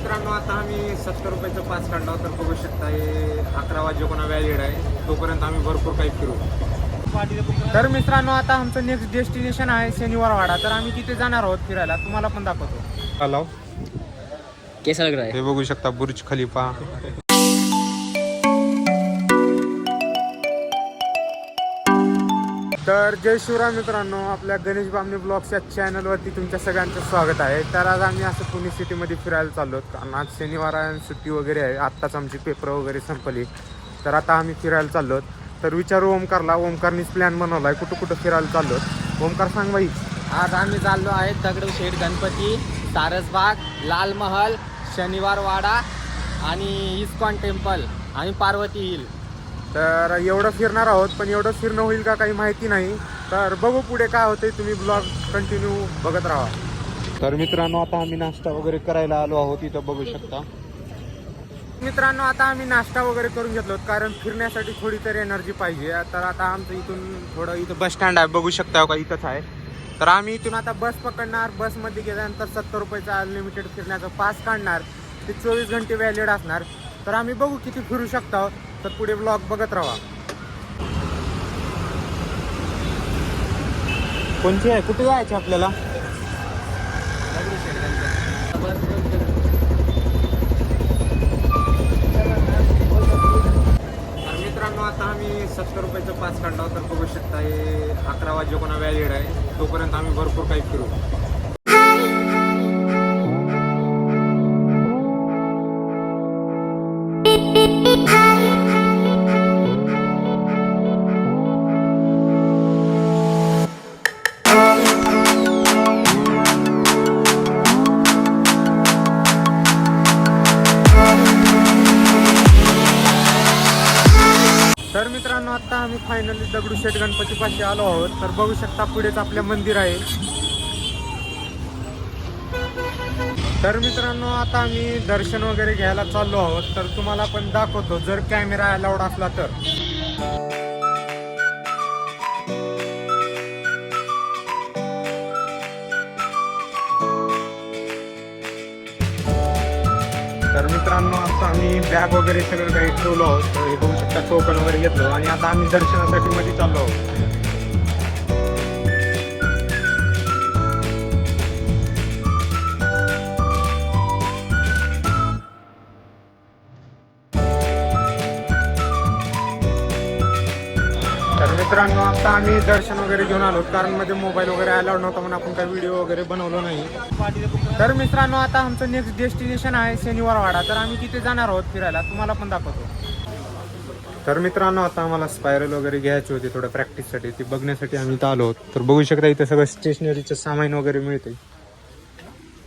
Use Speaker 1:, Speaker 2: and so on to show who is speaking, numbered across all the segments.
Speaker 1: मित्रांनो आता आम्ही 70 रुपयाचं पास काढला तर बघू शकता हे 11 वाजेकोणा व्हॅलिड आहे. तोपर्यंत आम्ही भरपूर काही फिरू. तर मित्रांनो आता आमचं नेक्स्ट डेस्टिनेशन आहे शनिवारवाडा. तर आम्ही तिथे जाणार आहोत फिरायला, तुम्हाला पण दाखवतो. हॅलो
Speaker 2: कैसा लग रहा है?
Speaker 1: हे बघू शकता बुर्ज खलिफा. तर जय शिवराय मित्रांनो, आपल्या गणेश बामणी ब्लॉग्सच्या चॅनलवरती तुमच्या सगळ्यांचं स्वागत आहे. तर आज आम्ही असं पुणे सिटीमध्ये फिरायला चाललो कारण आज शनिवार आहे, सुट्टी वगैरे आहे. आत्ताच आमची पेपर वगैरे संपली. तर आता आम्ही फिरायला चाललो. तर विचारू ओमकारला, ओमकारनीच प्लॅन बनवला आहे कुठं कुठं फिरायला चाललो. ओमकार सांग बाई.
Speaker 2: आज आम्ही चाललो आहे दगडूशेठ गणपती, सारसबाग, लाल महल, शनिवारवाडा आणि इस्कॉन टेम्पल आणि पार्वती हिल.
Speaker 1: तर एवढं फिरणार आहोत, पण एवढं फिरणं होईल का काही माहिती नाही. तर बघू पुढे काय होतंय, तुम्ही ब्लॉग कंटिन्यू बघत राहा. तर मित्रांनो आता आम्ही नाश्ता वगैरे करायला आलो आहोत, इथं बघू शकता. मित्रांनो आता आम्ही नाश्ता वगैरे करून घेतलो कारण फिरण्यासाठी थोडी तरी एनर्जी पाहिजे. तर आता आमचं इथून थोडं इथं बस स्टँड आहे, बघू शकता का इथंच आहे. तर आम्ही इथून आता बस पकडणार. बसमध्ये गेल्यानंतर 70 रुपयाचा अनलिमिटेड फिरण्याचा पास काढणार. ते 24 घंटे व्हॅलिड असणार. तर आम्ही बघू किती फिरू शकतो. तर पुढे ब्लॉग बघत राहा. कोणची आहे, कुठे जायचे आपल्याला? मित्रांनो आता आम्ही 70 रुपयाचं पास काढला तर बघू शकता हे 11 वाजेकोणा व्हॅलिड आहे. तोपर्यंत आम्ही भरपूर काही फिरू. तर मित्रांनो आता आम्ही फायनली दगडूशेठ गणपतीपाशी आलो आहोत. तर बघू शकता पुढेच आपले मंदिर आहे. तर मित्रांनो आता आम्ही दर्शन वगैरे घ्यायला चाललो आहोत. तर तुम्हाला पण दाखवतो जर कॅमेरा अलाउड असला तर. तर मित्रांनो आता आम्ही बॅग वगैरे सगळं काही ठेवलो आहोत. तर हे बघू शकता टोकन वगैरे घेतलो आणि आता आम्ही दर्शनासाठी मध्ये चाललो आहोत. तर मित्रांनो आता आम्ही दर्शन वगैरे घेऊन आलो कारण मध्ये मोबाईल वगैरे अलाउड नव्हता म्हणून आपण काही व्हिडिओ वगैरे बनवलो नाही. तर मित्रांनो आता आमचं नेक्स्ट डेस्टिनेशन आहे शनिवारवाडा. तर आम्ही तिथे जाणार आहोत फिरायला, तुम्हाला पण दाखवतो. तर मित्रांनो आता आम्हाला स्पायरल वगैरे घ्यायची होती थोडं प्रॅक्टिससाठी, ती बघण्यासाठी आम्ही इथं आलो आहोत. तर बघू शकता इथं सगळं स्टेशनरीचं सामान वगैरे मिळते.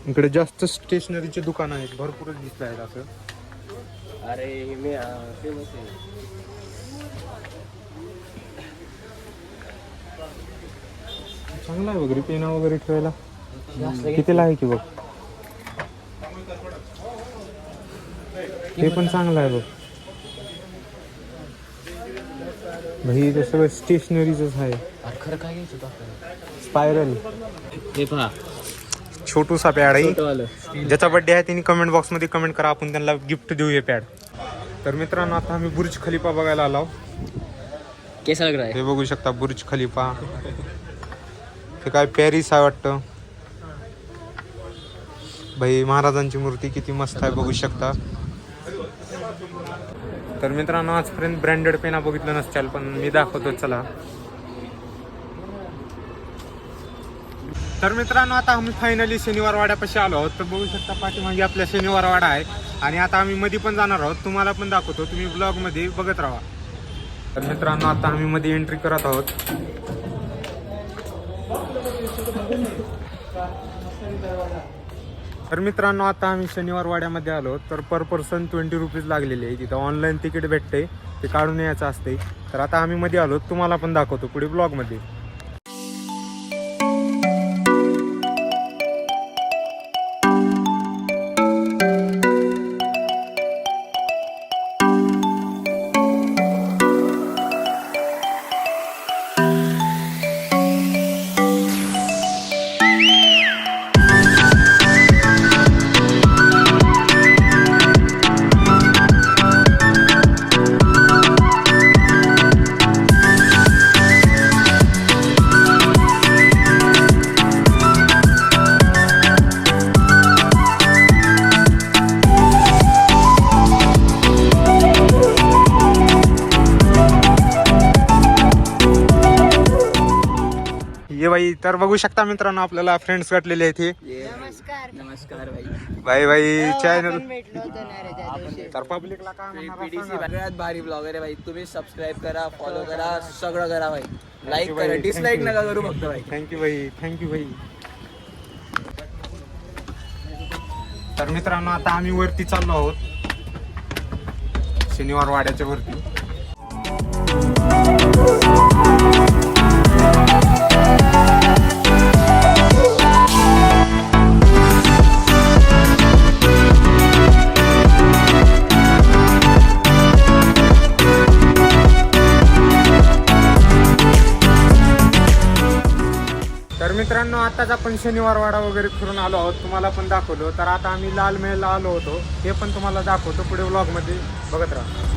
Speaker 1: इकडे जास्त स्टेशनरीचे दुकान आहेत, भरपूरच दिसत आहेत असं.
Speaker 2: अरे मी फेमस आहे.
Speaker 1: चांगला आहे वगैरे, पेना वगैरे ठेवायला कितीला आहे की बघ. हे पण चांगलं आहे बघ भाई. इथं सगळं स्टेशनरीचंच आहे.
Speaker 2: खरं काय घ्यायचं होतं आपल्याला?
Speaker 1: स्पायरल
Speaker 2: हे पहा,
Speaker 1: छोटूसा पॅड आहे.
Speaker 2: छोटंवालं.
Speaker 1: ज्याचा बर्थडे आहे त्यांनी कमेंट बॉक्समध्ये कमेंट करा, आपण त्यांना गिफ्ट देऊ हे पॅड. तर मित्रांनो आता आम्ही बुर्ज खलिफा बघायला आलो.
Speaker 2: कैसा लग रहा है?
Speaker 1: हे बघू शकता बुर्ज खलिफा. हे काय पॅरिस आहे वाटतं भाई. महाराजांची मूर्ती किती मस्त आहे बघू शकता. तर मित्रांनो आजपर्यंत ब्रँडेड पेना बघितलं नसतील पण मी दाखवतो चला. तर मित्रांनो आता आम्ही फायनली शनिवारवाड्यापाशी आलो आहोत. तर बघू शकता पाठीमागे आपल्या शनिवारवाडा आहे आणि आता आम्ही मध्ये पण जाणार आहोत, तुम्हाला पण दाखवतो, तुम्ही ब्लॉगमध्ये बघत राहा. तर मित्रांनो आता आम्ही मध्ये एंट्री करत आहोत. तर मित्रांनो आता आम्ही शनिवारवाड्यामध्ये आलो. तर पर पर्सन 20 रुपीज लागलेले आहे. तिथं ऑनलाईन तिकीट भेटते, ते काढून यायचं असते. तर आता आम्ही मध्ये आलो, तुम्हाला पण दाखवतो पुढे ब्लॉगमध्ये. तर बघू शकता मित्रांनो आपल्याला फ्रेंड्स भेटलेले आहेत हे.
Speaker 3: नमस्कार.
Speaker 2: नमस्कार भाई.
Speaker 1: भाई चॅनल
Speaker 3: आपण भेटलो होतो ना रे त्या दिवशी.
Speaker 1: तर पब्लिकला काय म्हणणार
Speaker 2: PDC
Speaker 1: सांगा?
Speaker 2: सगळ्यात भारी ब्लॉगर आहे भाई. तुम्ही सबस्क्राईब करा, फॉलो करा, सगळं करा भाई. लाईक
Speaker 1: you
Speaker 2: करा,
Speaker 1: भाई,
Speaker 2: डिसलाईक
Speaker 1: thank you.
Speaker 2: नका करू फक्त भाई.
Speaker 1: थँक्यू भाई. तर मित्रांनो आता आम्ही वरती चाललो आहोत शनिवार वाड्याच्या वरती. तर मित्रांनो आताच आपण शनिवार वाडा वगैरे फिरून आलो आहोत, तुम्हाला पण दाखवलो. तर आता आम्ही लाल महलला आलो होतो, ते पण तुम्हाला दाखवतो पुढे व्लॉगमध्ये बघत राहा.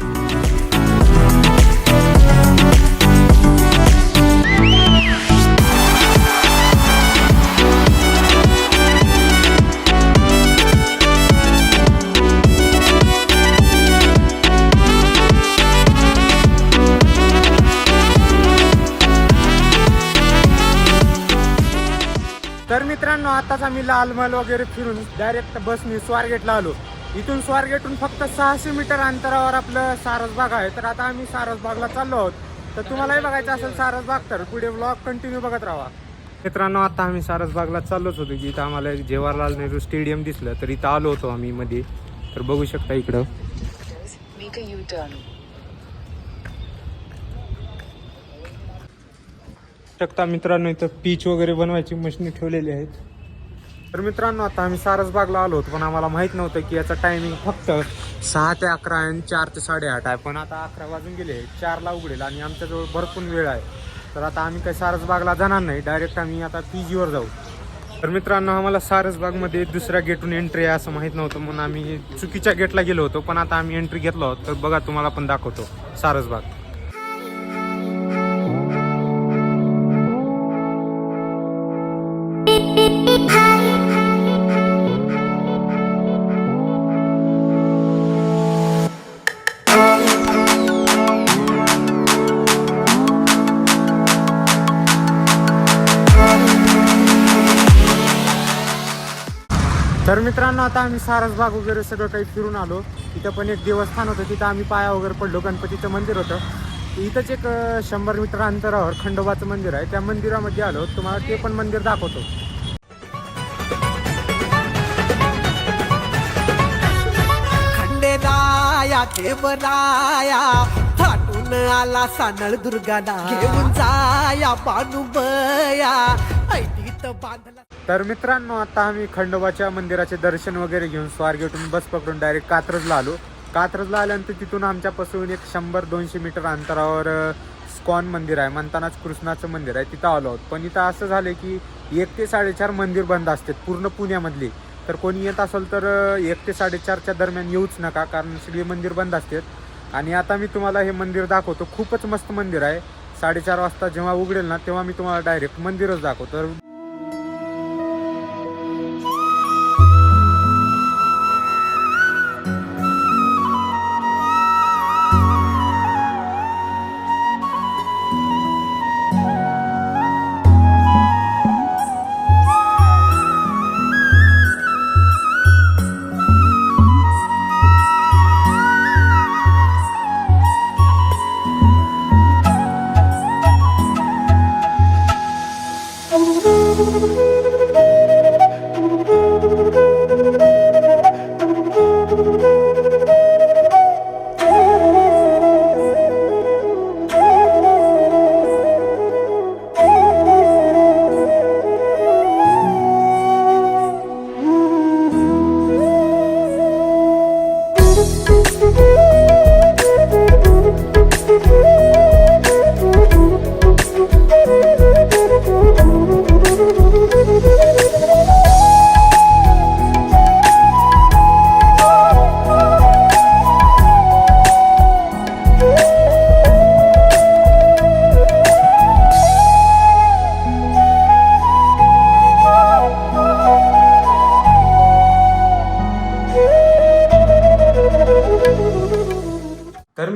Speaker 1: तर मित्रांनो आताच आम्ही लाल महल वगैरे फिरून डायरेक्ट बसने स्वारगेटला आलो. इथून स्वारगेटहून फक्त 600 मीटर अंतरावर आपलं सारसबाग आहे. तर आता आम्ही सारसबागला चाललो आहोत. तर तुम्हालाही बघायचं असेल सारसबाग तर पुढे व्लॉग कंटिन्यू बघत राहा. मित्रांनो आता आम्ही सारसबागला चाललोच होतो की इथं आम्हाला जवाहरलाल नेहरू स्टेडियम दिसलं, तर इथं आलो होतो आम्ही मध्ये. तर बघू शकता इकडं शकता मित्रांनो इथं पीच वगैरे बनवायची मशीन ठेवलेली आहेत. तर मित्रांनो आता आम्ही सारसबागला आलो होतो, पण आम्हाला माहित नव्हतं की याचा टायमिंग फक्त 6 ते 11 आणि 4 ते 8:30 आहे. पण आता 11 वाजून गेले, 4ला उघडेल आणि आमच्याजवळ भरपूर वेळ आहे. तर आता आम्ही काही सारसबागला जाणार नाही, डायरेक्ट आम्ही आता PGवर जाऊ. तर मित्रांनो आम्हाला सारसबागमध्ये दुसऱ्या गेटून एंट्री आहे असं माहीत नव्हतं, म्हणून आम्ही चुकीच्या गेटला गेलो होतो. पण आता आम्ही एंट्री घेतलो आहोत. तर बघा तुम्हाला पण दाखवतो सारसबाग. तर मित्रांनो आता आम्ही सारसबाग वगैरे सगळं काही फिरून आलो. तिथं पण एक देवस्थान होतं, तिथं आम्ही पाया वगैरे पडलो. गणपतीचं मंदिर होतं इथंच. एक 100 मीटर अंतरावर खंडोबाचं मंदिर आहे, त्या मंदिरामध्ये आलो. तुम्हाला ते पण मंदिर दाखवतो.
Speaker 4: खंडेराया देवराया थाटून आला सानळ दुर्गाना घेऊन जाया बानुबया ऐटीत बांधला.
Speaker 1: तर मित्रांनो आता आम्ही खंडोबाच्या मंदिराचे दर्शन वगैरे घेऊन स्वारगेटून बस पकडून डायरेक्ट कात्रजला आलो. कात्रजला आल्यानंतर तिथून आमच्यापासून एक 100-200 मीटर अंतरावर स्कॉन मंदिर आहे, म्हणतानाच कृष्णाचं मंदिर आहे, तिथं आलो आहोत. पण इथं असं झालं की 1 ते 4:30 मंदिर बंद असतात पूर्ण पुण्यामधली. तर कोणी येत असेल तर 1 ते 4:30च्या दरम्यान येऊच नका, कारण सगळी मंदिर बंद असतात. आणि आता मी तुम्हाला हे मंदिर दाखवतो. खूपच मस्त मंदिर आहे. 4:30 वाजता जेव्हा उघडेल ना तेव्हा मी तुम्हाला डायरेक्ट मंदिरच दाखवतो. तर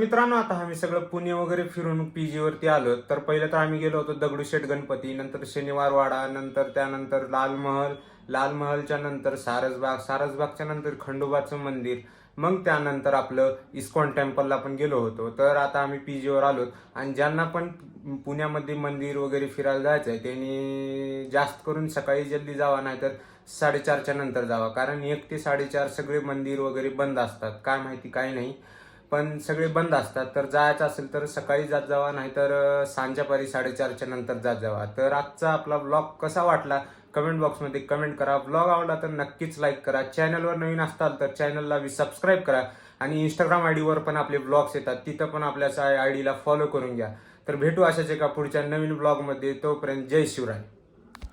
Speaker 1: मित्रांनो आता आम्ही सगळं पुणे वगैरे फिरून PG वरती आलो. तर पहिलं तर आम्ही गेलो होतो दगडूशेठ गणपती, नंतर शनिवार वाडा, नंतर त्यानंतर लालमहल, लालमहलच्या नंतर सारसबाग, सारसबागच्या नंतर खंडोबाचं मंदिर, मग त्यानंतर आपलं इस्कॉन टेम्पलला पण गेलो होतो. तर आता आम्ही PG वर आलो. आणि ज्यांना पण पुण्यामध्ये मंदिर वगैरे फिरायला जायचं आहे त्यांनी जास्त करून सकाळी जल्दी जावा, नाहीतर 4:30च्या नंतर जावा. कारण 1 ते 4:30 सगळे मंदिर वगैरे बंद असतात. काय माहिती काय नाही, पण सगळे बंद असतात. तर जायचं असेल तर सकाळी जात जावा, नाहीतर सांजेपारी 4:30च्या नंतर जात जावा. तर आजचा आपला ब्लॉग कसा वाटला कमेंट बॉक्समध्ये कमेंट करा. ब्लॉग आवडला तर नक्कीच लाईक करा. चॅनलवर नवीन असताल तर चॅनलला सबस्क्राईब करा. आणि इंस्टाग्राम आयडीवर पण आपले ब्लॉग्स येतात, तिथं पण आपल्या आयडीला फॉलो करून घ्या. तर भेटू अशाच एका पुढच्या नवीन ब्लॉगमध्ये. तोपर्यंत जय शिवराय.